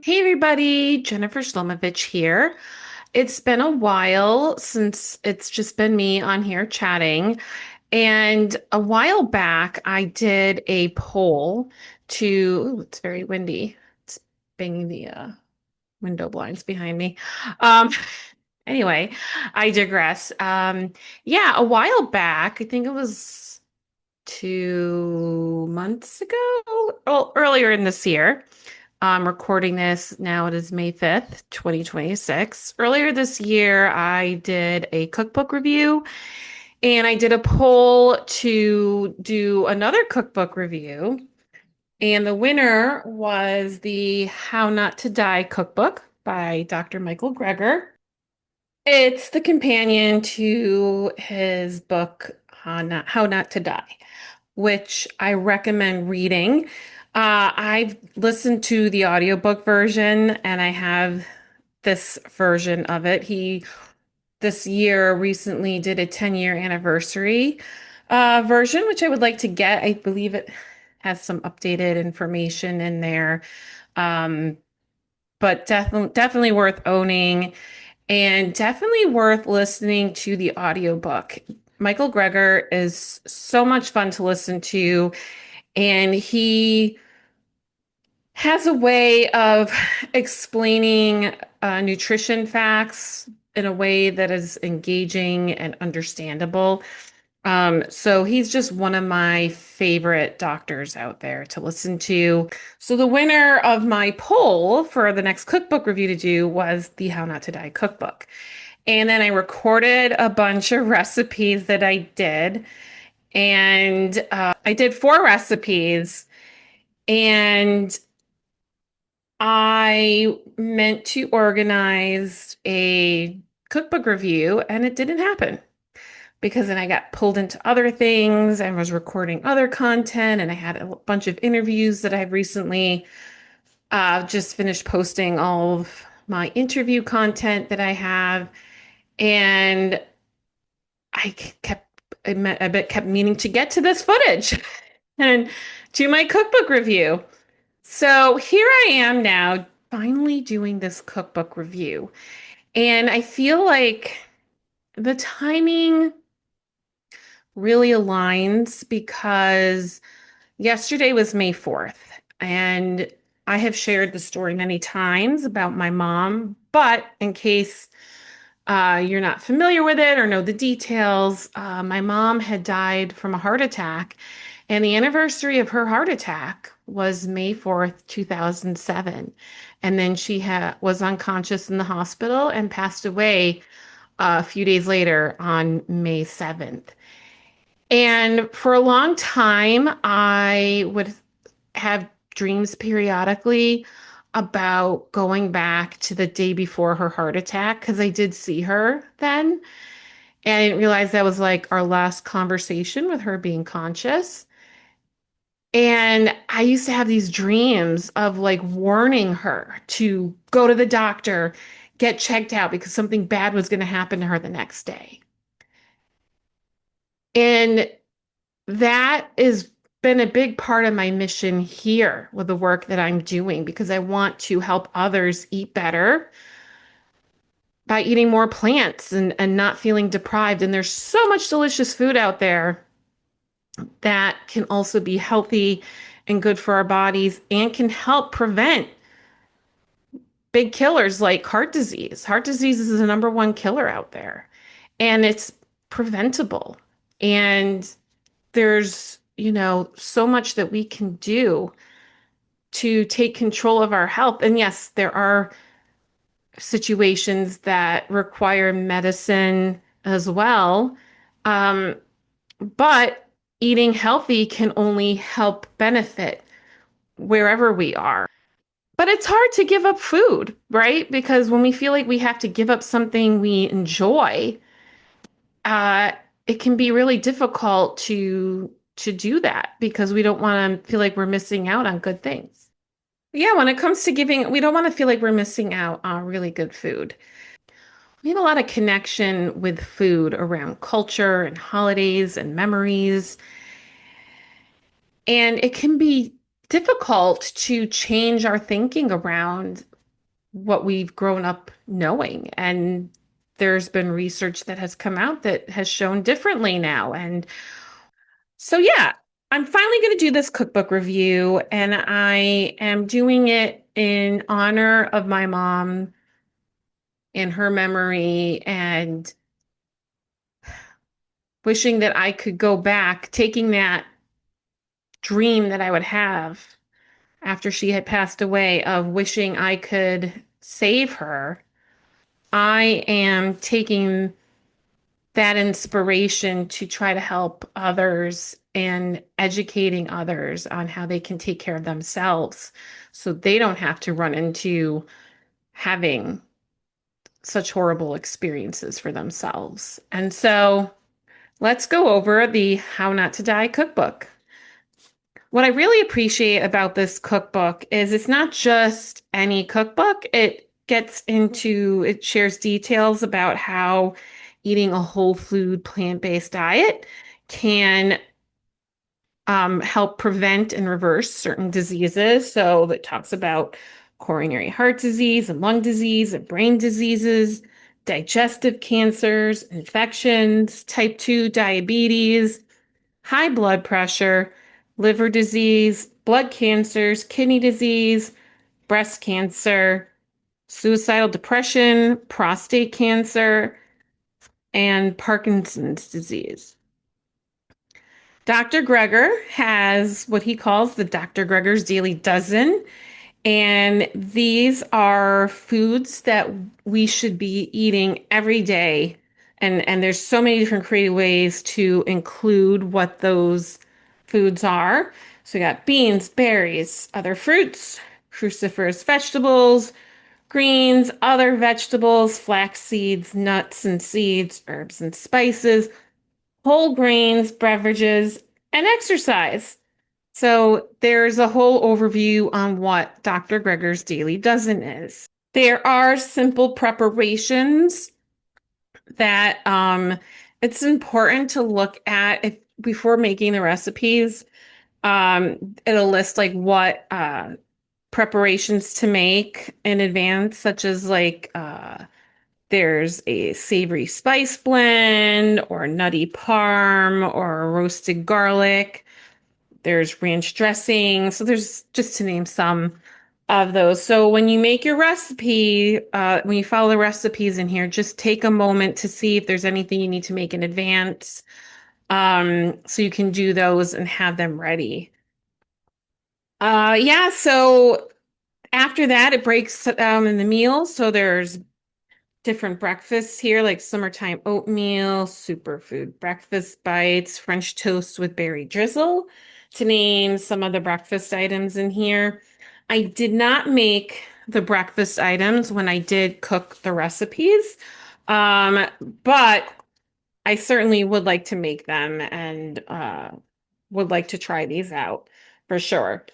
Hey everybody, Jennifer Slomovich here. It's been a while since it's just been me on here chatting. And a while back, I did a poll to, ooh, it's very windy. It's banging the window blinds behind me. Um, anyway, I digress. Yeah, a while back, I think it was 2 months ago, well, earlier in this year. I'm recording this now. It is May 5th, 2026. Earlier this year, I did a cookbook review and I did a poll to do another cookbook review. And the winner was the How Not to Die cookbook by Dr. Michael Greger. It's the companion to his book, How Not to Die, which I recommend reading. I've listened to the audiobook version and I have this version of it. He this year recently did a 10-year anniversary version, which I would like to get. I believe it has some updated information in there. Um, but definitely worth owning and definitely worth listening to the audiobook. Michael Greger is so much fun to listen to, and he has a way of explaining nutrition facts in a way that is engaging and understandable. So he's just one of my favorite doctors out there to listen to. So the winner of my poll for the next cookbook review to do was the How Not to Die cookbook. And then I recorded a bunch of recipes that I did. And I did 4 recipes. And I meant to organize a cookbook review, and it didn't happen because then I got pulled into other things and was recording other content, and I had a bunch of interviews that I've recently just finished posting all of my interview content that I have, and I kept I bet kept meaning to get to this footage and do my cookbook review. So here I am now, finally doing this cookbook review. And I feel like the timing really aligns because yesterday was May 4th, and I have shared the story many times about my mom, but in case you're not familiar with it or know the details, my mom had died from a heart attack, and the anniversary of her heart attack was May 4th, 2007. And then she was unconscious in the hospital and passed away a few days later on May 7th. And for a long time, I would have dreams periodically about going back to the day before her heart attack because I did see her then. And I didn't realize that was like our last conversation with her being conscious. And I used to have these dreams of like warning her to go to the doctor, get checked out because something bad was going to happen to her the next day. And that has been a big part of my mission here with the work that I'm doing because I want to help others eat better by eating more plants and not feeling deprived. And there's so much delicious food out there that can also be healthy and good for our bodies and can help prevent big killers like heart disease. Heart disease is the number one killer out there, and it's preventable. And there's, so much that we can do to take control of our health. And yes, there are situations that require medicine as well. Um, but eating healthy can only help benefit wherever we are. But it's hard to give up food, right? Because when we feel like we have to give up something we enjoy, uh, it can be really difficult to do that because we don't want to feel like we're missing out on good things. Yeah, when it comes to giving, we don't want to feel like we're missing out on really good food. We have a lot of connection with food around culture and holidays and memories. And it can be difficult to change our thinking around what we've grown up knowing. And there's been research that has come out that has shown differently now. And so, yeah, I'm finally going to do this cookbook review, and I am doing it in honor of my mom and her memory, and wishing that I could go back, taking that dream that I would have after she had passed away of wishing I could save her. I am taking that inspiration to try to help others and educating others on how they can take care of themselves so they don't have to run into having such horrible experiences for themselves. And so let's go over the How Not to Die cookbook. What I really appreciate about this cookbook is it's not just any cookbook. It shares details about how eating a whole food, plant-based diet can help prevent and reverse certain diseases. So it talks about coronary heart disease and lung disease and brain diseases, digestive cancers, infections, type 2 diabetes, high blood pressure, liver disease, blood cancers, kidney disease, breast cancer, suicidal depression, prostate cancer, and Parkinson's disease. Dr. Greger has what he calls the Dr. Greger's Daily Dozen. And these are foods that we should be eating every day. And there's so many different creative ways to include what those foods are. So we got beans, berries, other fruits, cruciferous vegetables, greens, other vegetables, flax seeds, nuts and seeds, herbs and spices, whole grains, beverages, and exercise. So there's a whole overview on what Dr. Greger's Daily Dozen is. There are simple preparations that it's important to look at before making the recipes. It'll list like what preparations to make in advance, such as there's a savory spice blend or nutty parm or roasted garlic. There's ranch dressing. So there's just to name some of those. So when you make your recipe, when you follow the recipes in here, just take a moment to see if there's anything you need to make in advance, so you can do those and have them ready. Yeah, so after that, it breaks in the meals. So there's different breakfasts here, like summertime oatmeal, superfood breakfast bites, French toast with berry drizzle, to name some of the breakfast items in here. I did not make the breakfast items when I did cook the recipes, um, but I certainly would like to make them and would like to try these out for sure.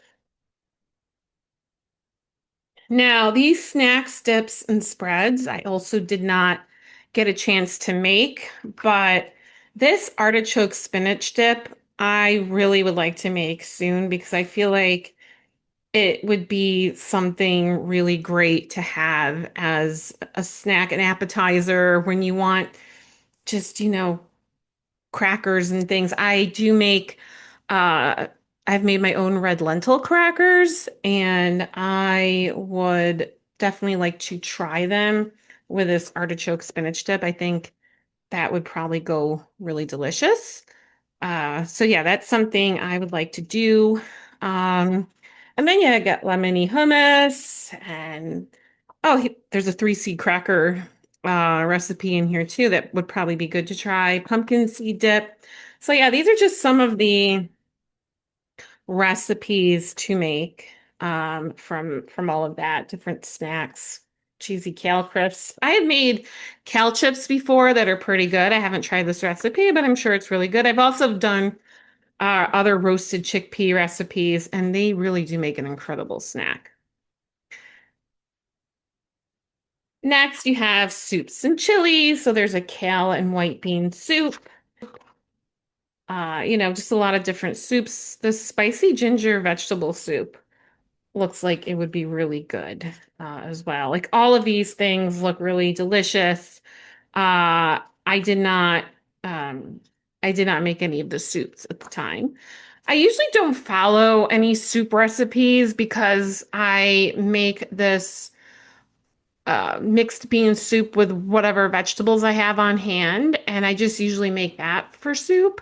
Now, these snacks, dips, and spreads, I also did not get a chance to make, but this artichoke spinach dip, I really would like to make soon because I feel like it would be something really great to have as a snack, an appetizer when you want just, crackers and things. Uh, I've made my own red lentil crackers, and I would definitely like to try them with this artichoke spinach dip. I think that would probably go really delicious. So yeah, that's something I would like to do. And then yeah, I got lemony hummus and there's a 3 seed cracker recipe in here too that would probably be good to try. Pumpkin seed dip. So yeah, these are just some of the recipes to make from all of that, different snacks, cheesy kale crisps. I have made kale chips before that are pretty good. I haven't tried this recipe, but I'm sure it's really good. I've also done other roasted chickpea recipes, and they really do make an incredible snack. Next, you have soups and chilies. So there's a kale and white bean soup. Just a lot of different soups. The spicy ginger vegetable soup looks like it would be really good as well. Like all of these things look really delicious. I did not um I did not make any of the soups at the time. I usually don't follow any soup recipes because I make this mixed bean soup with whatever vegetables I have on hand, and I just usually make that for soup.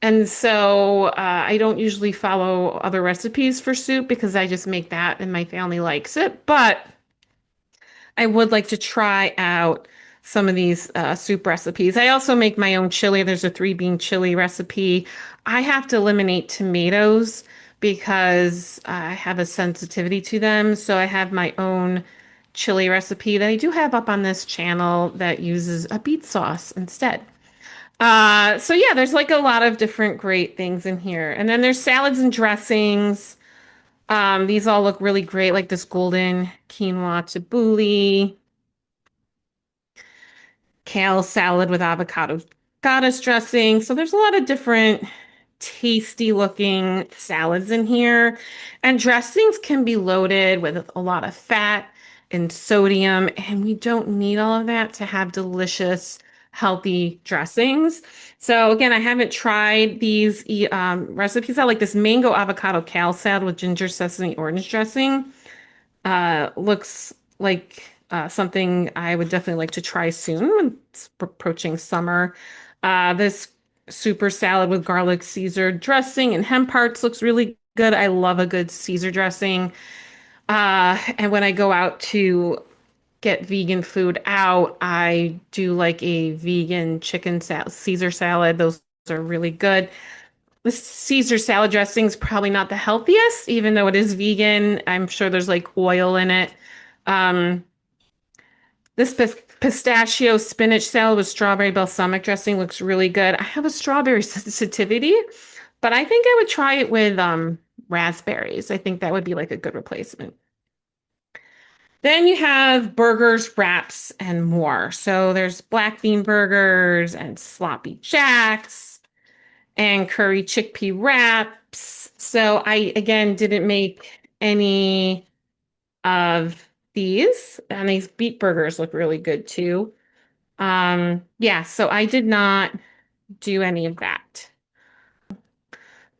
And so I don't usually follow other recipes for soup because I just make that and my family likes it. But I would like to try out some of these soup recipes. I also make my own chili. There's a three bean chili recipe. I have to eliminate tomatoes because I have a sensitivity to them. So I have my own chili recipe that I do have up on this channel that uses a beet sauce instead. So yeah, there's like a lot of different great things in here. And then there's salads and dressings. These all look really great, like this golden quinoa tabbouleh, kale salad with avocado goddess dressing. So there's a lot of different tasty looking salads in here. And dressings can be loaded with a lot of fat and sodium, and we don't need all of that to have delicious, healthy dressings. So again, I haven't tried these recipes. I like this mango avocado kale salad with ginger sesame orange dressing. Looks like something I would definitely like to try soon when it's approaching summer. This super salad with garlic Caesar dressing and hemp hearts looks really good. I love a good Caesar dressing. And when I go out to get vegan food out, I do like a vegan chicken Caesar salad. Those are really good. The Caesar salad dressing is probably not the healthiest, even though it is vegan. I'm sure there's like oil in it. Um, this pistachio spinach salad with strawberry balsamic dressing looks really good. I have a strawberry sensitivity, but I think I would try it with raspberries. I think that would be like a good replacement. Then you have burgers, wraps, and more. So there's black bean burgers and sloppy jacks and curry chickpea wraps. So I, again, didn't make any of these. And these beet burgers look really good too. Yeah, so I did not do any of that.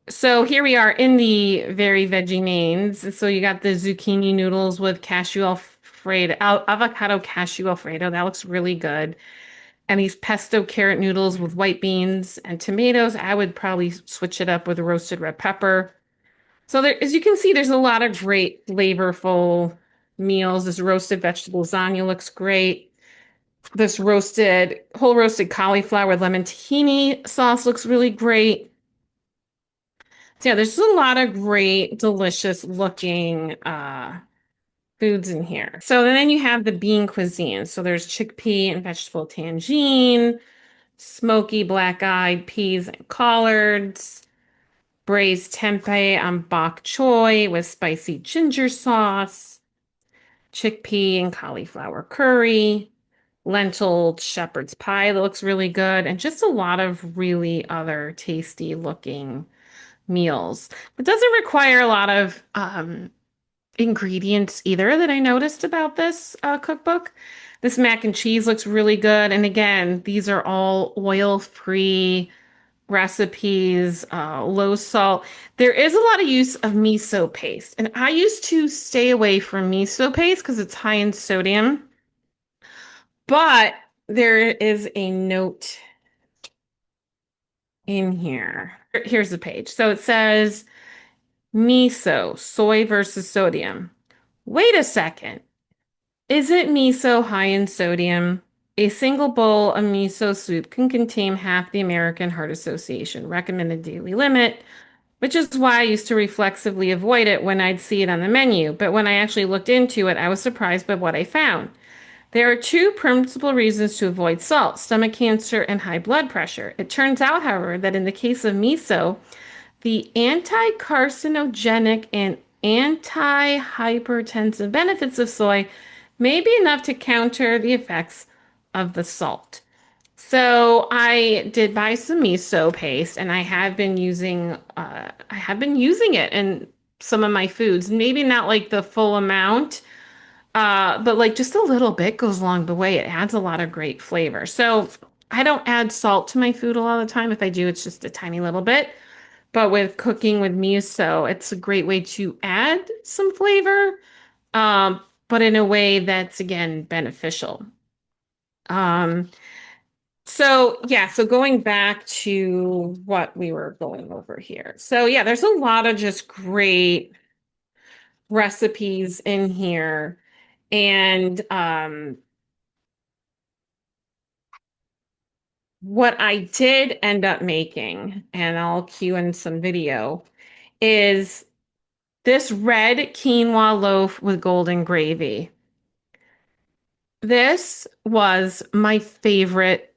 So here we are in the very veggie mains. So you got the zucchini noodles with cashew Alfredo, avocado cashew Alfredo. That looks really good. And these pesto carrot noodles with white beans and tomatoes. I would probably switch it up with roasted red pepper. So there, as you can see, there's a lot of great flavorful meals. This roasted vegetable lasagna looks great. This whole roasted cauliflower with lemon tahini sauce looks really great. So yeah, there's a lot of great, delicious looking foods in here. So then you have the bean cuisine. So there's chickpea and vegetable tangine, smoky black-eyed peas and collards, braised tempeh on bok choy with spicy ginger sauce, chickpea and cauliflower curry, lentil shepherd's pie that looks really good, and just a lot of really other tasty looking meals. It doesn't require a lot of ingredients either that I noticed about this cookbook. This mac and cheese looks really good. And again, these are all oil-free recipes, low salt. There is a lot of use of miso paste. And I used to stay away from miso paste because it's high in sodium. But there is a note in here. Here's the page. So it says, miso, soy versus sodium. Wait a second. Isn't miso high in sodium? A single bowl of miso soup can contain half the American Heart Association recommended daily limit, which is why I used to reflexively avoid it when I'd see it on the menu. But when I actually looked into it, I was surprised by what I found. There are two principal reasons to avoid salt: stomach cancer and high blood pressure. It turns out, however, that in the case of miso, the anti-carcinogenic and anti-hypertensive benefits of soy may be enough to counter the effects of the salt. So I did buy some miso paste, and I have been using it, and some of my foods. Maybe not like the full amount, but like just a little bit goes along the way. It adds a lot of great flavor. So I don't add salt to my food a lot of the time. If I do, it's just a tiny little bit. But with cooking with miso, it's a great way to add some flavor, um, but in a way that's again beneficial. Um, so yeah, so going back to what we were going over here. So yeah, there's a lot of just great recipes in here. And what I did end up making, and I'll cue in some video, is this red quinoa loaf with golden gravy. This was my favorite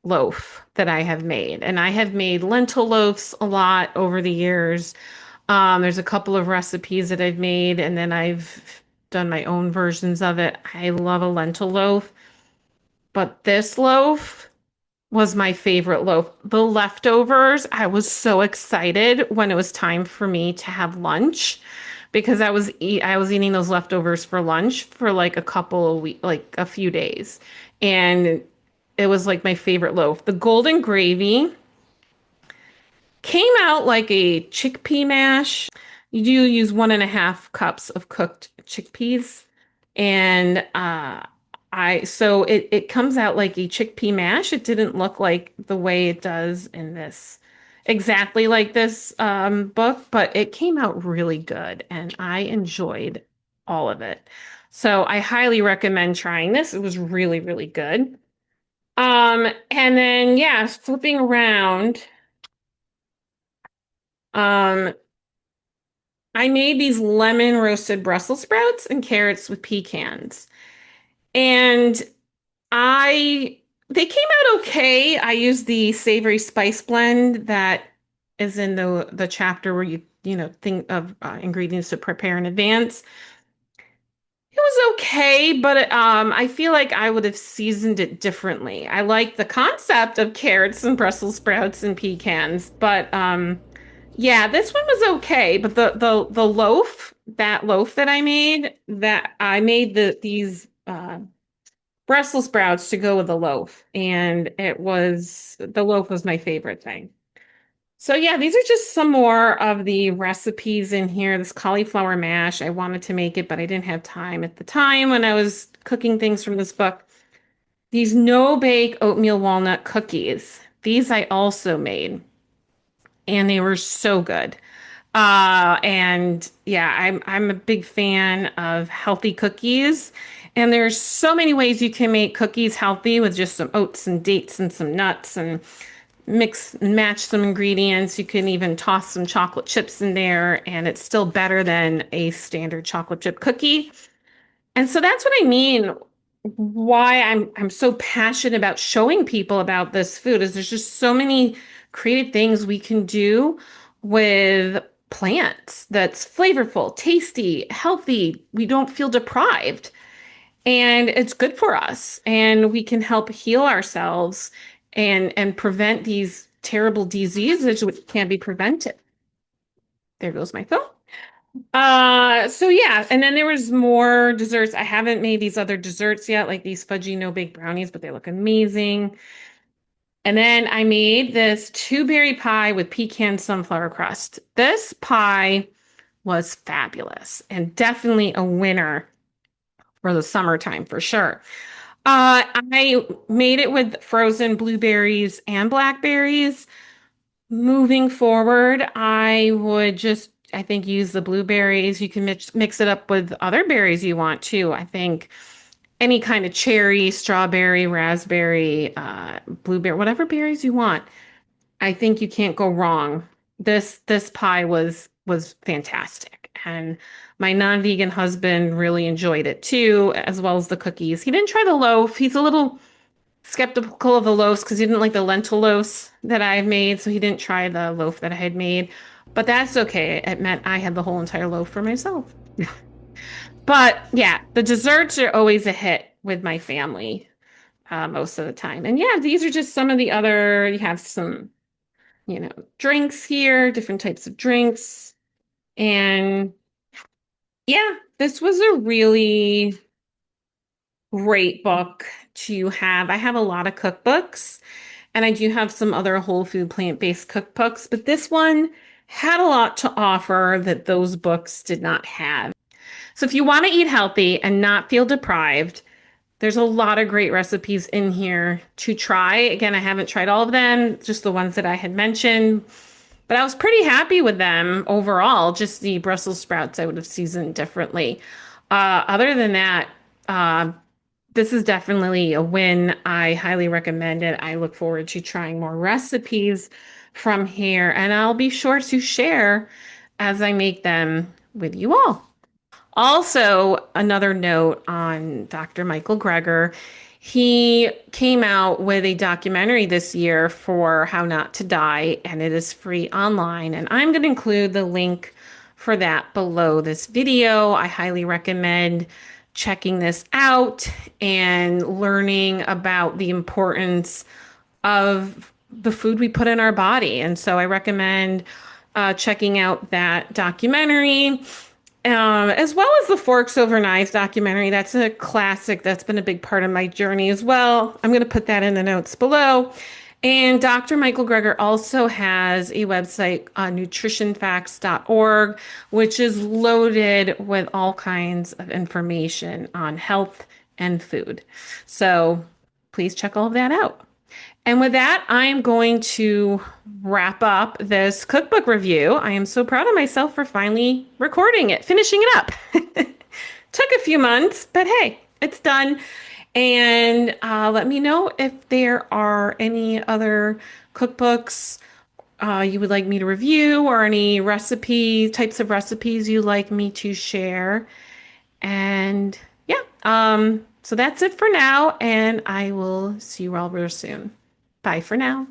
loaf that I have made. And I have made lentil loaves a lot over the years. There's a couple of recipes that I've made, and then I've done my own versions of it. I love a lentil loaf, but this loaf was my favorite loaf. The leftovers, I was so excited when it was time for me to have lunch because I was eating those leftovers for lunch for like a couple of weeks, like a few days. And it was like my favorite loaf. The golden gravy came out like a chickpea mash. You do use 1.5 cups of cooked chickpeas. And so it comes out like a chickpea mash. It didn't look like the way it does in this, exactly like this book, but it came out really good and I enjoyed all of it. So I highly recommend trying this. It was really, really good. And then yeah, flipping around, um, I made these lemon roasted Brussels sprouts and carrots with pecans. And I they came out okay. I used the savory spice blend that is in the chapter where you think of ingredients to prepare in advance. It was okay, but I feel like I would have seasoned it differently. I like the concept of carrots and Brussels sprouts and pecans, but yeah, this one was okay. But the loaf, that loaf that I made these Brussels sprouts to go with the loaf, and the loaf was my favorite thing. So yeah, these are just some more of the recipes in here. This cauliflower mash, I wanted to make it, but I didn't have time at the time when I was cooking things from this book. These no-bake oatmeal walnut cookies. These I also made, and they were so good. And yeah, I'm a big fan of healthy cookies. And there's so many ways you can make cookies healthy with just some oats and dates and some nuts and mix and match some ingredients. You can even toss some chocolate chips in there, and it's still better than a standard chocolate chip cookie. And so that's what I mean. Why I'm so passionate about showing people about this food is there's just so many creative things we can do with plants that's flavorful, tasty, healthy. We don't feel deprived, and it's good for us, and we can help heal ourselves and prevent these terrible diseases which can be prevented. There goes my phone. So yeah, and then there was more desserts. I haven't made these other desserts yet, like these fudgy no-bake brownies, but they look amazing. And then I made this two-berry pie with pecan-sunflower crust. This pie was fabulous and definitely a winner for the summertime for sure. I made it with frozen blueberries and blackberries. Moving forward, I would just, I think, use the blueberries. You can mix it up with other berries you want too. I think any kind of cherry, strawberry, raspberry, blueberry, whatever berries you want. I think you can't go wrong. This pie was fantastic, and my non-vegan husband really enjoyed it too, as well as the cookies. He didn't try the loaf. He's a little skeptical of the loaves because he didn't like the lentil loaves that I've made, so he didn't try the loaf that I had made. But that's okay. It meant I had the whole entire loaf for myself. But yeah, the desserts are always a hit with my family most of the time. And yeah, these are just some of the other, you have some, drinks here, different types of drinks. And yeah, this was a really great book to have. I have a lot of cookbooks, and I do have some other whole food plant-based cookbooks, but this one had a lot to offer that those books did not have. So if you want to eat healthy and not feel deprived, there's a lot of great recipes in here to try. Again, I haven't tried all of them, just the ones that I had mentioned, but I was pretty happy with them overall. Just the Brussels sprouts I would have seasoned differently. Other than that, uh, this is definitely a win. I highly recommend it. I look forward to trying more recipes from here, and I'll be sure to share as I make them with you all. Also, another note on Dr. Michael Greger. He came out with a documentary this year for How Not to Die, and it is free online. And I'm going to include the link for that below this video. I highly recommend checking this out and learning about the importance of the food we put in our body. And so I recommend checking out that documentary. As well as the Forks Over Knives documentary. That's a classic. That's been a big part of my journey as well. I'm going to put that in the notes below. And Dr. Michael Greger also has a website, nutritionfacts.org, which is loaded with all kinds of information on health and food. So please check all of that out. And with that, I'm going to wrap up this cookbook review. I am so proud of myself for finally recording it, finishing it up. Took a few months, but hey, it's done. And let me know if there are any other cookbooks you would like me to review or any types of recipes you'd like me to share. And yeah, so that's it for now, and I will see you all real soon. Bye for now.